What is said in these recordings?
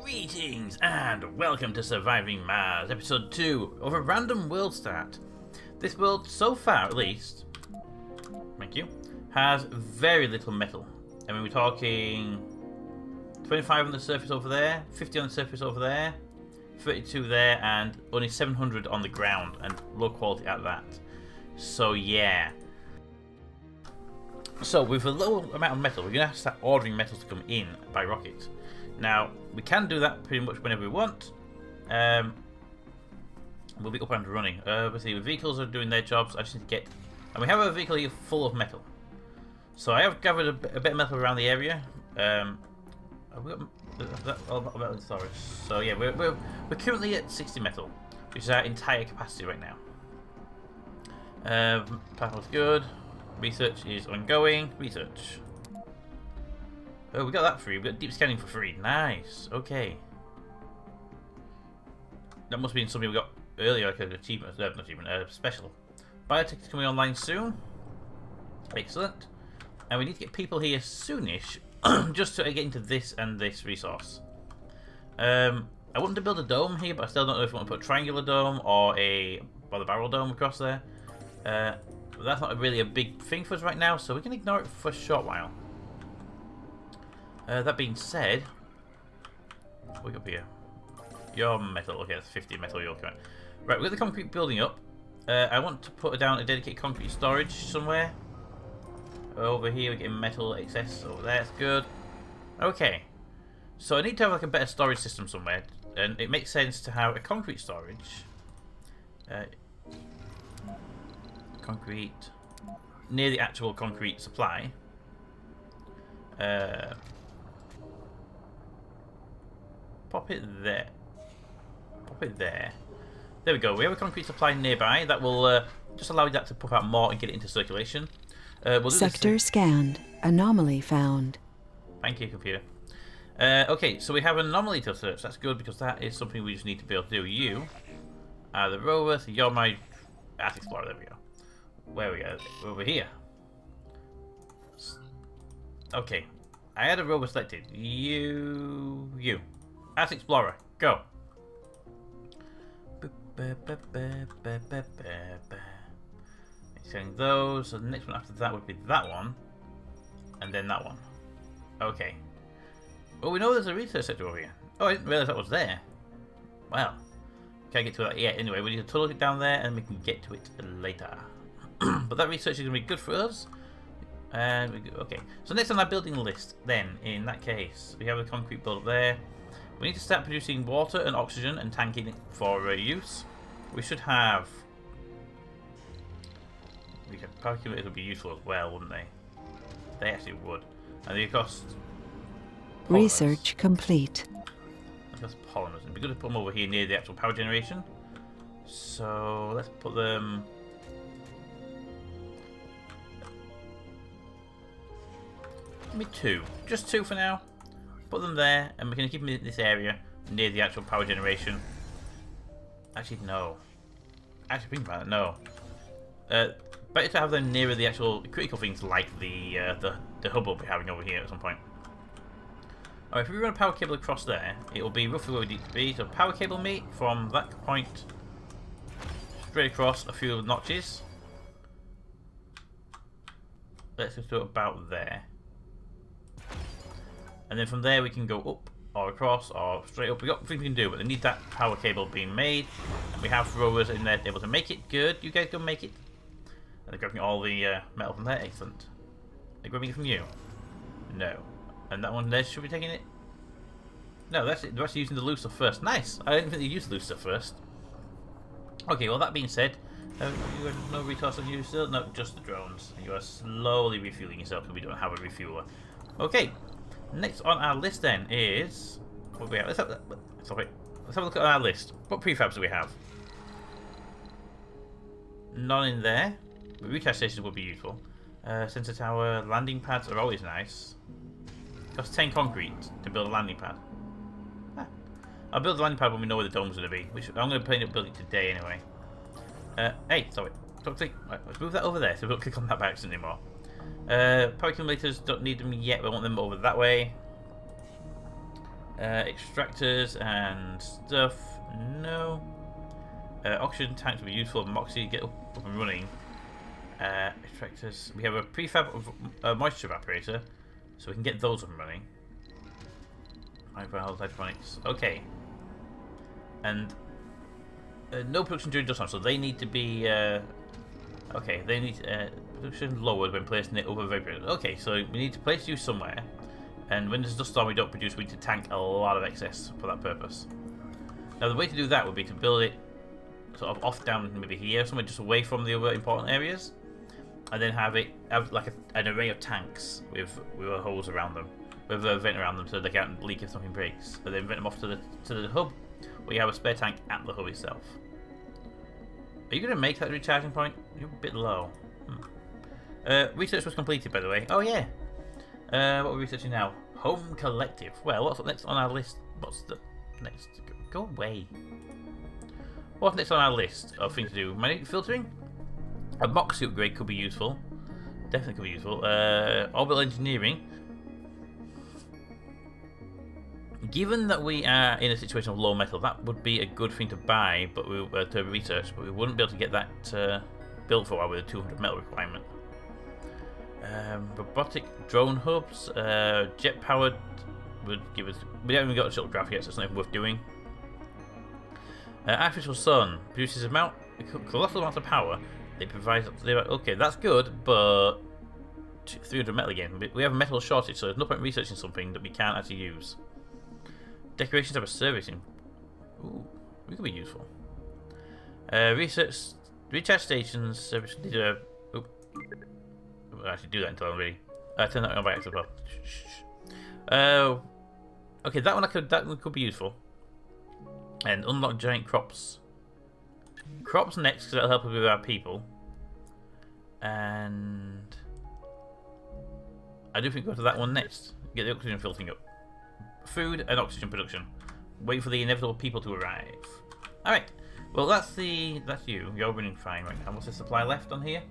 Greetings and welcome to Surviving Mars, episode 2 of a random world start. This world, so far at least, thank you, has very little metal. I mean, we're talking 25 on the surface over there, 50 on the surface over there, 32 there, and only 700 on the ground, and low quality at that. So yeah. So with a low amount of metal, we're going to have to start ordering metals to come in by rocket. Now, we can do that pretty much whenever we want. We'll be up and running. Obviously, the vehicles are doing their jobs. I just need to get... And we have a vehicle here full of metal. So I have gathered a bit of metal around the area. Have we got metal in storage? So yeah, we're currently at 60 metal, which is our entire capacity right now. Platform's good. Research is ongoing. Research. Oh, we got that free. We got deep scanning for free. Nice. Okay. That must have been something we got earlier, like an achievement. Not achievement, special. Biotech is coming online soon. Excellent. And we need to get people here soonish, just to get into this and this resource. I wanted to build a dome here, but I still don't know if I want to put a triangular dome or the barrel dome across there. But that's not really a big thing for us right now, so we can ignore it for a short while. That being said, what we got here? Your metal. Okay, that's 50 metal you're looking at. Right, we've got the concrete building up. I want to put down a dedicated concrete storage somewhere. Over here we're getting metal excess. Over there, that's good. Okay, so I need to have like a better storage system somewhere, and it makes sense to have a concrete storage. Concrete near the actual concrete supply. Pop it there. Pop it there. There we go. We have a concrete supply nearby that will just allow that to pump out more and get it into circulation. We'll Sector scanned. Anomaly found. Thank you, computer. Okay, so we have an anomaly to search. That's good because that is something we just need to be able to do. You are the rover. So you're my Earth Explorer. There we go. Where we go? Over here. Okay. I had a rover selected. You. Earth Explorer. Go. Saying those, so the next one after that would be that one, and then that one. Okay. Well, we know there's a research sector over here. Oh, I didn't realize that was there. Well, can't get to that yet. Anyway, we need to tunnel it down there, and we can get to it later. But that research is going to be good for us. And okay. So next on our building list, then in that case, we have a concrete build up there. We need to start producing water and oxygen and tanking it for use. We should have. Power accumulators would be useful as well, wouldn't they? They actually would. And they cost polymers. Research complete. They cost polymers. It'd be good to put them over here near the actual power generation. So let's put them. Give me 2. Just 2 for now. Put them there, and we're going to keep them in this area near the actual power generation. Actually, no. Actually, think about it. No. Better to have them nearer the actual critical things like the hub we'll be having over here at some point. Alright, if we run a power cable across there, it will be roughly where we need to be. So power cable meet from that point straight across a few notches. Let's just do it about there. And then from there we can go up or across or straight up. We got things we can do, but they need that power cable being made. And we have rovers in there able to make it. Good, you guys go make it. And they're grabbing all the metal from there. Excellent. They're grabbing it from you. No. And that one there, should be taking it? No, that's it. They're actually using the loose stuff first. Nice. I didn't think they used the loose stuff first. Okay, well that being said, you have no resource on you still? No, just the drones. You are slowly refueling yourself because we don't have a refueler. Okay. Next on our list then is what we have. Let's have a look at our list. What prefabs do we have? None in there. But recharge stations would be useful. Sensor tower, landing pads are always nice. Costs 10 concrete to build a landing pad. I'll build the landing pad when we know where the dome's going to be, which I'm going to end up building today anyway. Hey, sorry. Right, let's move that over there so we don't click on that by accident anymore. Power accumulators, don't need them yet, but I want them over that way. Extractors and stuff. No. Oxygen tanks will be useful. Moxie, get up and running. Extractors. We have a prefab moisture evaporator, so we can get those up and running. Hydroponics. Okay. And no production during dust storm, so they need to be. Okay, they need production lowered when placed in the over evaporator. Okay, so we need to place you somewhere, and when there's a dust storm we don't produce, we need to tank a lot of excess for that purpose. Now the way to do that would be to build it sort of off down maybe here, somewhere just away from the other important areas, and then have like an array of tanks with a hose around them, with a vent around them so they can't leak if something breaks. And then vent them off to the hub, where you have a spare tank at the hub itself. Are you going to make that recharging point? You're a bit low. Research was completed, by the way. Oh yeah. What are we researching now? Home Collective. Well, what's next on our list? What's the next? Go away. What's next on our list of things to do? Magnetic filtering? A Moxie upgrade could be useful. Definitely could be useful. Orbital engineering. Given that we are in a situation of low metal, that would be a good thing to buy, but to research. But we wouldn't be able to get that built for a while with a 200 metal requirement. Robotic drone hubs, jet powered would give us. We haven't even got a shuttle graph yet, so it's not even worth doing. Artificial sun produces a colossal amount of power. It provides. Okay, that's good, but 300 metal again. We have a metal shortage, so there's no point researching something that we can't actually use. Decorations have a servicing. Ooh, we could be useful. Research, recharge stations, service. I'll actually do that until I'm ready. Turn that on by accident as well. Okay, that one could be useful. And unlock giant crops. Crops next, because that'll help us with our people. And I do think we'll go to that one next. Get the oxygen filtering up. Food and oxygen production. Wait for the inevitable people to arrive. Alright. Well, that's you. You're running fine right now. What's the supply left on here?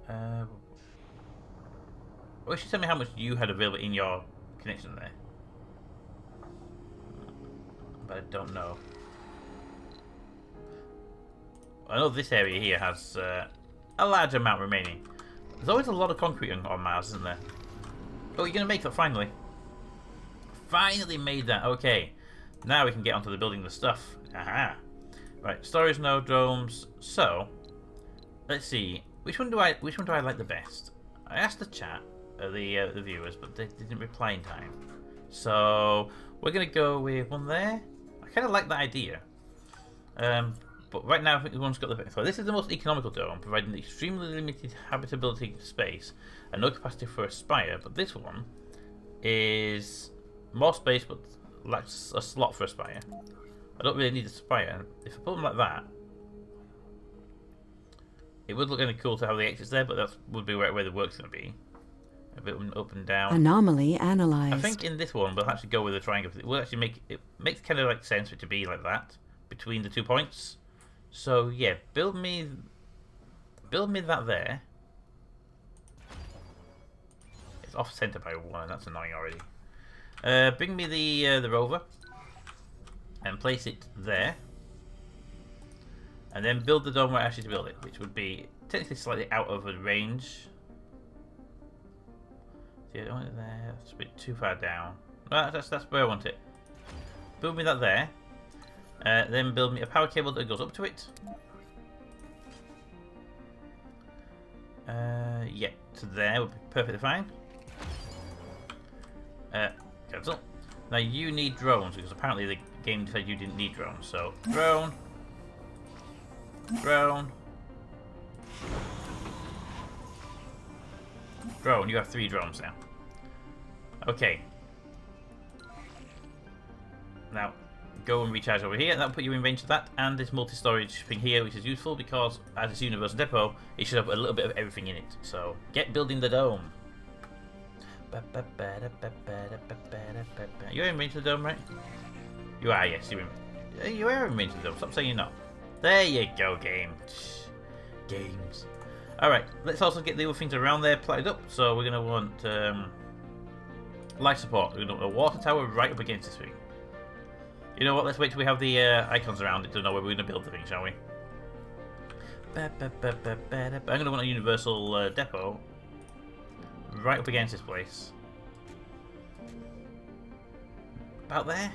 Well, you should tell me how much you had available in your connection there. But I don't know. I know this area here has a large amount remaining. There's always a lot of concrete on Mars, isn't there? Oh, you're going to make that finally. Finally made that. Okay. Now we can get onto the building the stuff. Aha. Right, storage node drones. So, let's see. Which one do I like the best? I asked the chat, the viewers, but they didn't reply in time. So we're gonna go with one there. I kind of like that idea. But right now I think the one's got the best. So this is the most economical dome, providing extremely limited habitability space and no capacity for a spire. But this one is more space, but lacks a slot for a spire. I don't really need a spire. If I put them like that, it would look kind of cool to have the exits there, but that would be where the work's going to be. A bit up and down. Anomaly analyzed. I think in this one we'll actually go with the triangle. It will actually makes kind of like sense for it to be like that between the 2 points. So yeah, build me that there. It's off center by 1. That's annoying already. Bring me the rover and place it there. And then build the dome where I asked you to build it, which would be technically slightly out of range. Yeah, I don't want it there. It's a bit too far down. No, that's where I want it. Build me that there. Then build me a power cable that goes up to it. Yeah, to there would be perfectly fine. Cancel. Now you need drones because apparently the game decided you didn't need drones. So drone. Drone. Drone, you have 3 drones now. Okay. Now, go and recharge over here, and that'll put you in range of that, and this multi-storage thing here, which is useful because, as it's a universal depot, it should have a little bit of everything in it. So, get building the dome. You're in range of the dome, right? You are, yes, you are in range of the dome. Stop saying you're not. There you go, game. Games. Alright, let's also get the other things around there plotted up. So we're going to want Life support. We're going to a water tower right up against this thing. You know what? Let's wait till we have the icons around it to know where we're going to build the thing, shall we? I'm going to want a universal depot right up against this place. About there?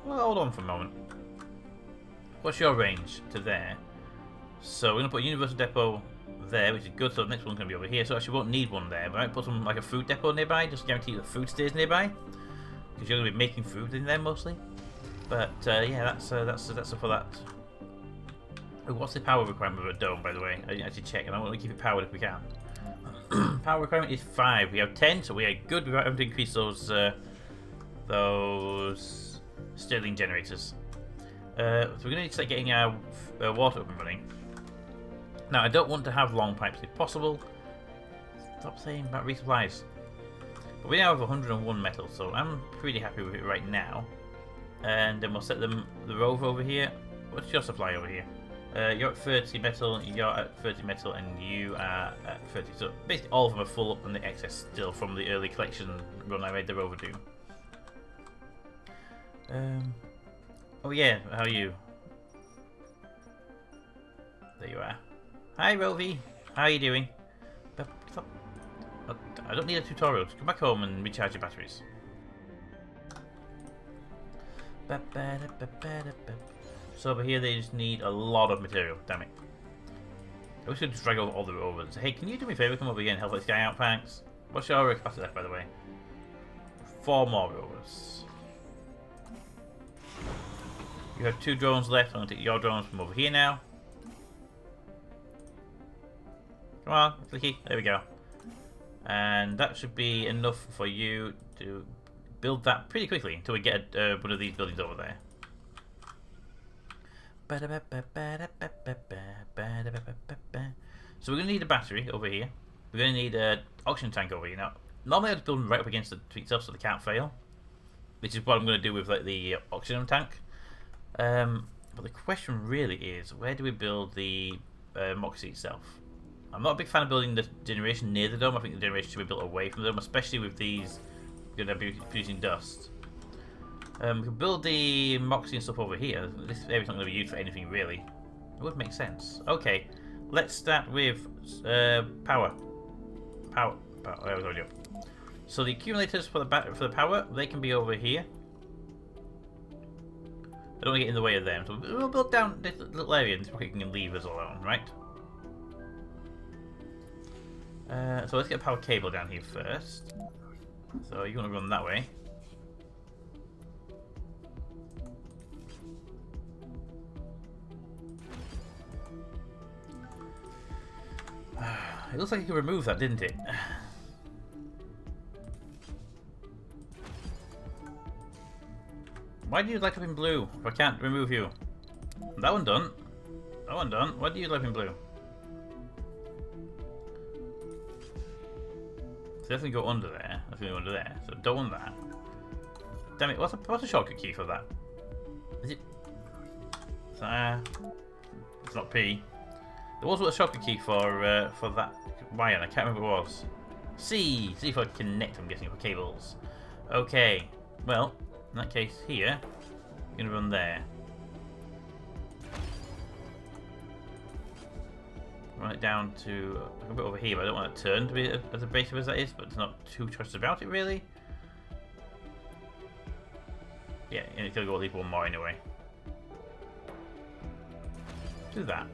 Well, hold on for a moment. What's your range to there? So we're going to put a universal depot there, which is good, so the next one's going to be over here. So actually we won't need one there, but I might put some like a food depot nearby, just to guarantee the food stays nearby. Because you're going to be making food in there mostly. But yeah, that's for that. Oh, what's the power requirement of a dome, by the way? I didn't actually check, and I want to keep it powered if we can. Power requirement is 5. We have 10, so we are good without having to increase those Stirling generators. So we're going to need to start getting our water up and running. Now, I don't want to have long pipes if possible. Stop saying about resupplies. But we now have 101 metal, so I'm pretty happy with it right now. And then we'll set the rover over here. What's your supply over here? You're at 30 metal, you're at 30 metal, and you are at 30. So basically all of them are full up, and the excess still from the early collection run I made the rover do. Oh yeah, how are you? There you are. Hi Rovy, how are you doing? I don't need a tutorial, just come back home and recharge your batteries. So over here they just need a lot of material, damn it. I wish I could just drag over all the rovers. Hey, can you do me a favour, come over here and help this guy out, thanks? What's your capacity left, by the way? 4 more rovers. You have 2 drones left, I'm going to take your drones from over here now. Come on, clicky, there we go. And that should be enough for you to build that pretty quickly until we get one of these buildings over there. So we're going to need a battery over here. We're going to need an oxygen tank over here. Now, normally I'd build them right up against the tree itself so they can't fail. Which is what I'm going to do with like, the oxygen tank. But the question really is, where do we build the Moxie itself? I'm not a big fan of building the generation near the dome. I think the generation should be built away from the dome, especially with these going to be producing dust. We can build the Moxie and stuff over here. This area's not going to be used for anything really. It would make sense. Okay, let's start with power. Power. There we go. So the accumulators for the power, they can be over here. I don't want to get in the way of them. So we'll build down this little area and this rocket can leave us alone, right? So let's get a power cable down here first. So you want to run that way. It looks like you could remove that, didn't it? Why do you light up in blue if I can't remove you? That one done. That one done. Why do you light up in blue? So definitely go under there. That's going to go under there. So don't want that. Damn it! What's a shortcut key for that? Is it? It's not P. There was a shortcut key for that wire. I can't remember what it was. C. See if I can connect. I'm guessing for cables. Okay. Well, in that case, here, you're gonna run there. Run it down to a bit over here, but I don't want it turned to be as abrasive as that is. But it's not too trusted about it really. Yeah, and it's gonna go at least one more anyway. Do that.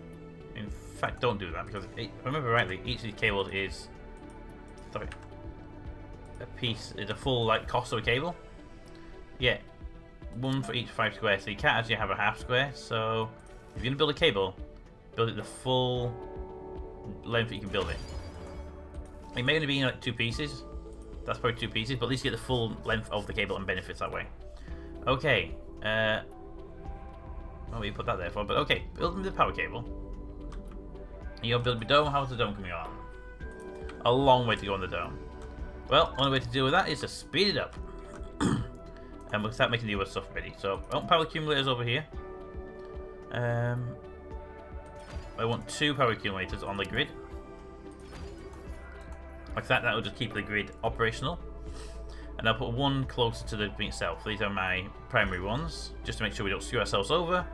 In fact, don't do that because if I remember rightly, each of these cables is a piece. Is a full like cost of a cable. Yeah, one for each 5 squares. So you can't actually have a half square. So if you're gonna build a cable, build it the full length that you can build it. It may only be like 2 pieces. That's probably 2 pieces, but at least you get the full length of the cable and benefits that way. Okay. Well, we put that there for, but okay, build me the power cable. You'll build me dome. How's the dome coming on? A long way to go on the dome. Well, only way to deal with that is to speed it up. And we'll start making the other stuff ready. So, I want power accumulators over here. I want 2 power accumulators on the grid. Like that, that will just keep the grid operational. And I'll put one closer to the green itself. These are my primary ones, just to make sure we don't screw ourselves over.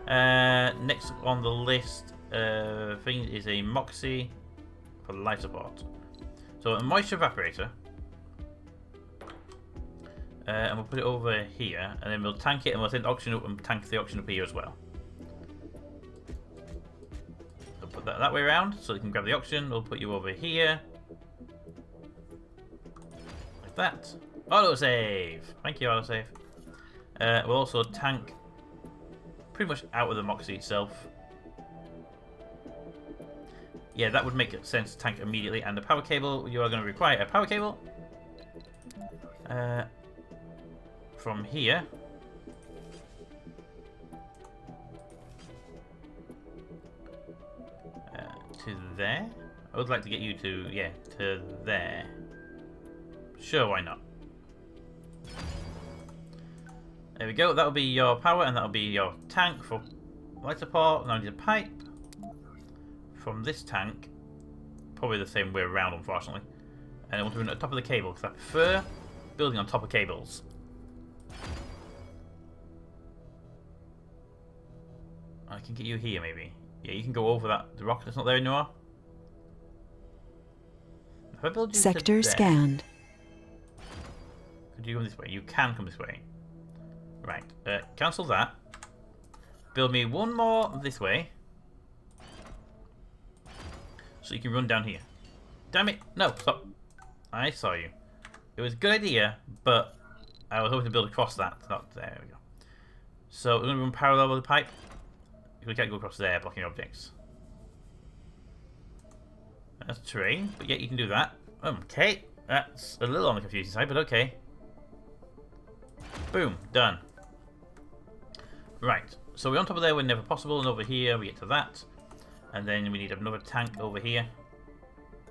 Next on the list thing is a Moxie for life support. So a moisture evaporator. And we'll put it over here, and then we'll tank it, and we'll send oxygen up and tank the oxygen up here as well. We'll put that way around so you can grab the oxygen. We'll put you over here. Like that. Autosave! Thank you, autosave. We'll also tank pretty much out of the Moxie itself. Yeah, that would make sense to tank immediately. And the power cable, you are going to require a power cable. From here. To there. I would like to get you to, yeah, to there. Sure, why not? There we go. That'll be your power, and that'll be your tank for light support. Now I need a pipe from this tank. Probably the same way around, unfortunately. And I want to run at the top of the cable because I prefer building on top of cables. I can get you here, maybe. Yeah, you can go over that. The rock that's not there anymore. If I build you Sector scanned. Could you come this way? You can come this way. Right. Cancel that. Build me one more this way. So you can run down here. Damn it! No, stop. I saw you. It was a good idea, but I was hoping to build across that. Not there we go. So we're going to run parallel with the pipe. We can't go across there, blocking objects. That's terrain, but yet you can do that. Okay, that's a little on the confusing side, but okay. Boom, done. Right, so we're on top of there whenever possible, and over here we get to that. And then we need another tank over here.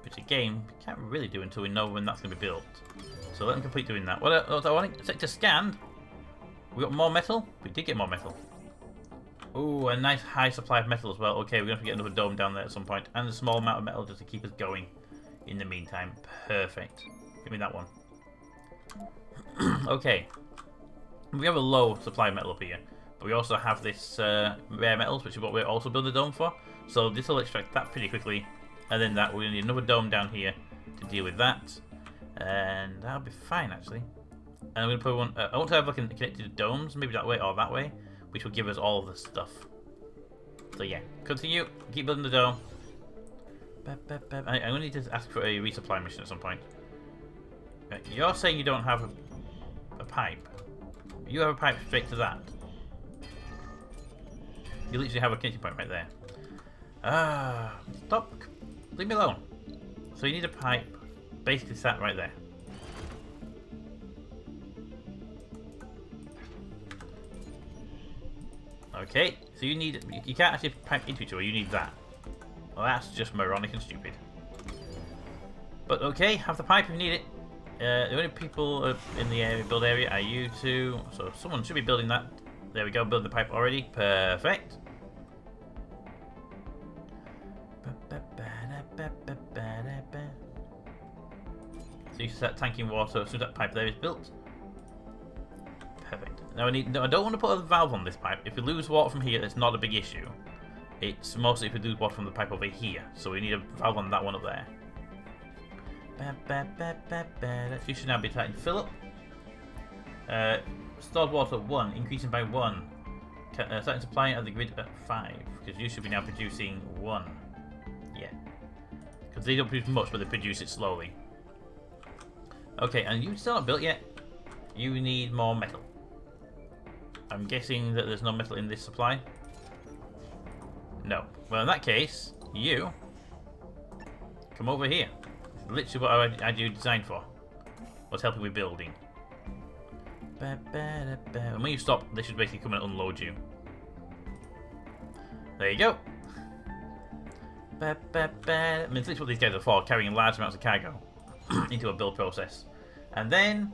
Which again, we can't really do until we know when that's going to be built. So let them complete doing that. What else I want? Sector scanned. We got more metal? We did get more metal. Ooh, a nice high supply of metal as well. Okay, we're going to have to get another dome down there at some point. And a small amount of metal just to keep us going in the meantime. Perfect. Give me that one. Okay. We have a low supply of metal up here. But we also have this rare metals, which is what we're also building a dome for. So this will extract that pretty quickly. And then that, we're going to need another dome down here to deal with that. And that'll be fine, actually. And I'm going to put one... I want to have like connected domes, maybe that way or that way. Which will give us all the stuff. So yeah, continue. Keep building the dome. I'm going to need to ask for a resupply mission at some point. You're saying you don't have a pipe. You have a pipe straight to that. You literally have a connecting point right there. Stop. Leave me alone. So you need a pipe basically sat right there. Okay, so you need... You can't actually pipe into each other, you need that. Well, that's just moronic and stupid. But okay, have the pipe if you need it. The only people in the build area are you two, so someone should be building that. There we go, build the pipe already. Perfect. So you start tanking water as soon as that pipe there is built. Perfect. Now I need. No, I don't want to put a valve on this pipe. If we lose water from here, it's not a big issue. It's mostly if we lose water from the pipe over here. So we need a valve on that one up there. You should now be starting to fill up. Stored water 1, increasing by 1. Starting supplying at the grid at 5, because you should be now producing 1. Yeah. Because they don't produce much, but they produce it slowly. Okay, and you still not built yet. You need more metal. I'm guessing that there's no metal in this supply. No. Well, in that case, you come over here. It's literally what I had you designed for. Was helping with building. And when you stop, they should basically come and unload you. There you go. I mean, it's literally what these guys are for, carrying large amounts of cargo into a build process. And then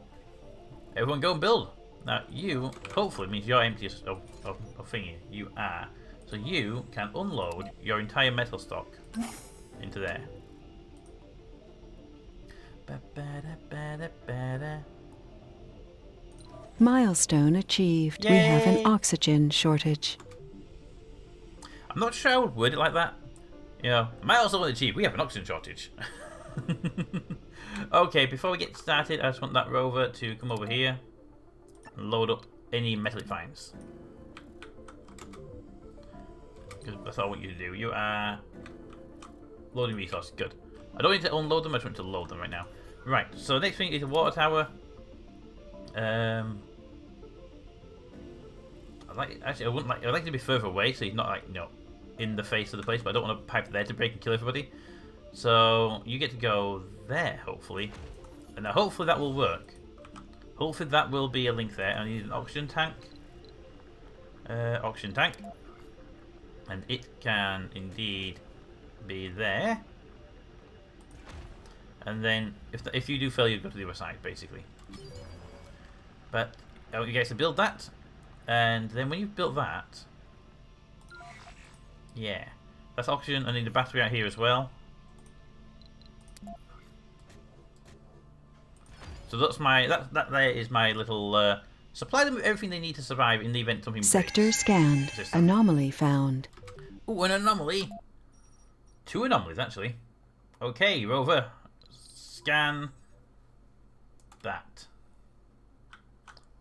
everyone go and build. Now you, hopefully, means you're empty of thingy. You are. So you can unload your entire metal stock into there. Milestone achieved. We have Yay! an oxygen shortage. I'm not sure I would word it like that. You know, milestone achieved. We have an oxygen shortage. Okay, before we get started, I just want that rover to come over here and load up any metal it finds. Because that's all I want you to do. You are loading resources. Good. I don't need to unload them, I just want to load them right now. Right, so next thing is a water tower. I'd like it to be further away so he's not like, you know, in the face of the place, but I don't want a pipe there to break and kill everybody. So you get to go there, hopefully. And now hopefully that will work. Hopefully that will be a link there. I need an oxygen tank. Oxygen tank. And it can indeed be there. And then if you do fail, you go to the other side, basically. But I want you guys to build that. And then when you've built that, yeah, that's oxygen. I need a battery out here as well. So that's my that there is my little supply them with everything they need to survive in the event something Sector breaks. scanned. Anomaly found. Ooh, an anomaly. 2 anomalies actually. Okay, rover, scan that.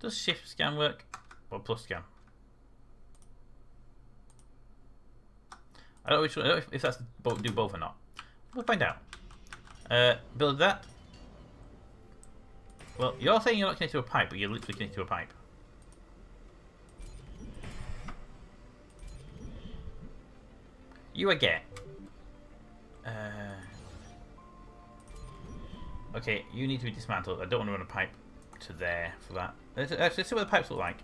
Does shift scan work? Or plus scan? I don't know if that's do both or not. We'll find out. Build that. Well, you're saying you're not connected to a pipe, but you're literally connected to a pipe. You a get. Okay, you need to be dismantled. I don't want to run a pipe to there for that. Let's see what the pipes look like.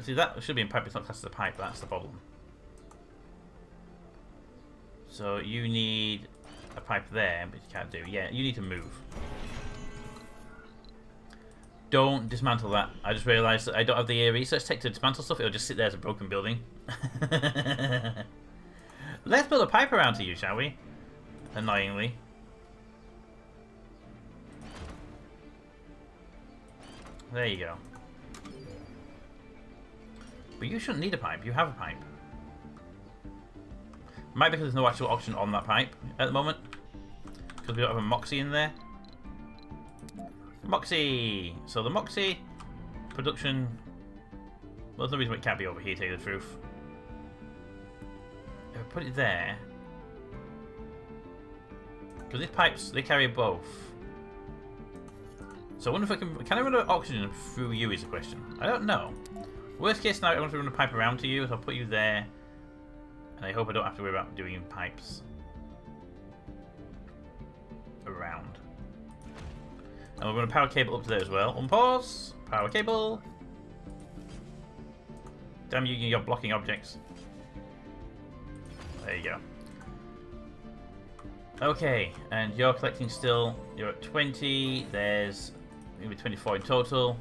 See, that should be in pipe, it's not classed as a pipe, that's the problem. So you need a pipe there, but you can't do. Yeah, you need to move. Don't dismantle that. I just realised that I don't have the research tech to dismantle stuff, it'll just sit there as a broken building. Let's build a pipe around to you, shall we? Annoyingly. There you go. But you shouldn't need a pipe, you have a pipe. Might be because there's no actual option on that pipe at the moment. Because we don't have a Moxie in there. Moxie! So the Moxie production... Well, there's no reason why it can't be over here, to tell you the truth. If I put it there... Because these pipes, they carry both. So I wonder if I can I run oxygen through you is the question. I don't know. Worst case scenario, I want to run a pipe around to you, so I'll put you there. And I hope I don't have to worry about doing pipes around. And we're going to power cable up to there as well. Unpause. Power cable. Damn you, you're blocking objects. There you go. Okay, and you're collecting still. You're at 20. There's maybe 24 in total.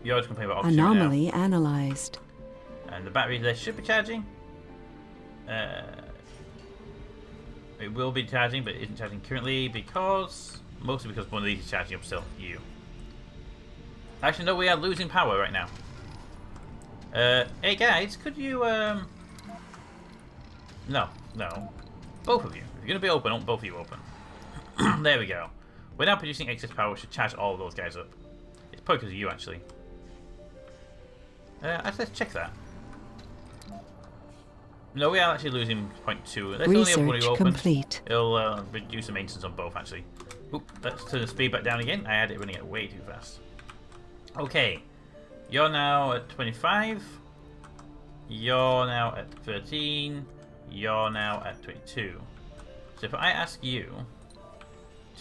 You're just complaining about oxygen Anomaly now. analyzed. And the battery there should be charging. It will be charging, but it isn't charging currently because... Mostly because one of these is charging up still. You. Actually, no, we are losing power right now. Hey guys, could you... No. Both of you. If you're going to be open, both of you open. There we go. We're now producing excess power, which should charge all of those guys up. It's probably because of you, actually. Let's check that. No, we are actually losing 0.2. Let's only open when you open. Complete. It'll reduce the maintenance on both, actually. Oop, let's turn the speed back down again. I had it running it way too fast. Okay. You're now at 25. You're now at 13. You're now at 22. So if I ask you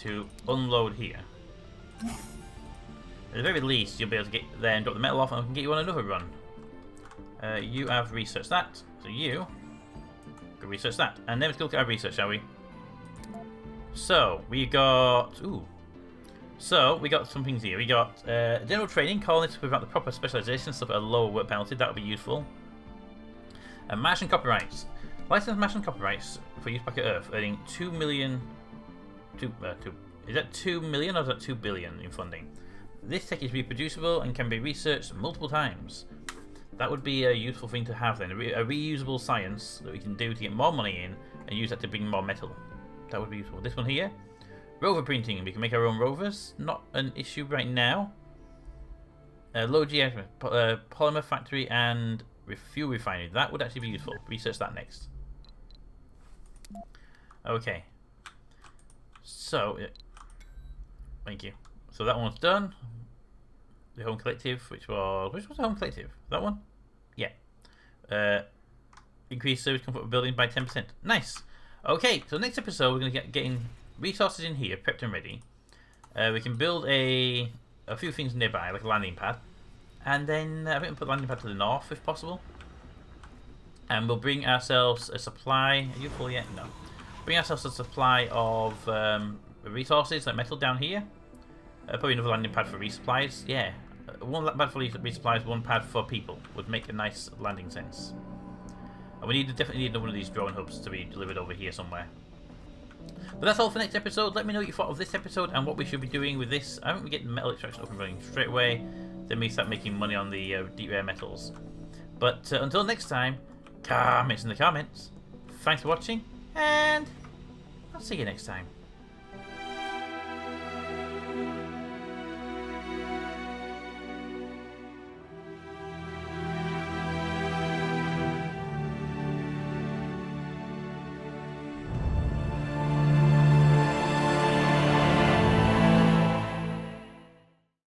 to unload here, at the very least you'll be able to get there and drop the metal off, and I can get you on another run. You have researched that, so you can research that. And then let's look at our research, shall we? So we got So we got some things here. We got general training, colonists without the proper specialization, stuff at a lower work penalty. That would be useful. And Martian copyrights. License Mass and copyrights for use back at Earth, earning 2 million. Is that 2 million or is that 2 billion in funding? This tech is reproducible and can be researched multiple times. That would be a useful thing to have then, a reusable science that we can do to get more money in and use that to bring more metal. That would be useful. This one here, rover printing. We can make our own rovers. Not an issue right now. Low GS, polymer factory and fuel refinery. That would actually be useful. Research that next. Okay. So, thank you. So that one's done. The home collective, which was the home collective? That one? Yeah. Increase service comfort of building by 10%. Nice. Okay, so next episode we're going to get getting resources in here, prepped and ready. We can build a few things nearby, like a landing pad. And then I think we'll put the landing pad to the north if possible. And we'll bring ourselves a supply. Are you full yet? No. Bring ourselves a supply of resources, like metal down here. Probably another landing pad for resupplies. Yeah. One pad for resupplies, one pad for people. Would make a nice landing sense. And we definitely need one of these drone hubs to be delivered over here somewhere. But that's all for next episode. Let me know what you thought of this episode and what we should be doing with this. I think we get the metal extraction up and running straight away. Then we start making money on the deep rare metals. But until next time, comments in the comments. Thanks for watching, and I'll see you next time.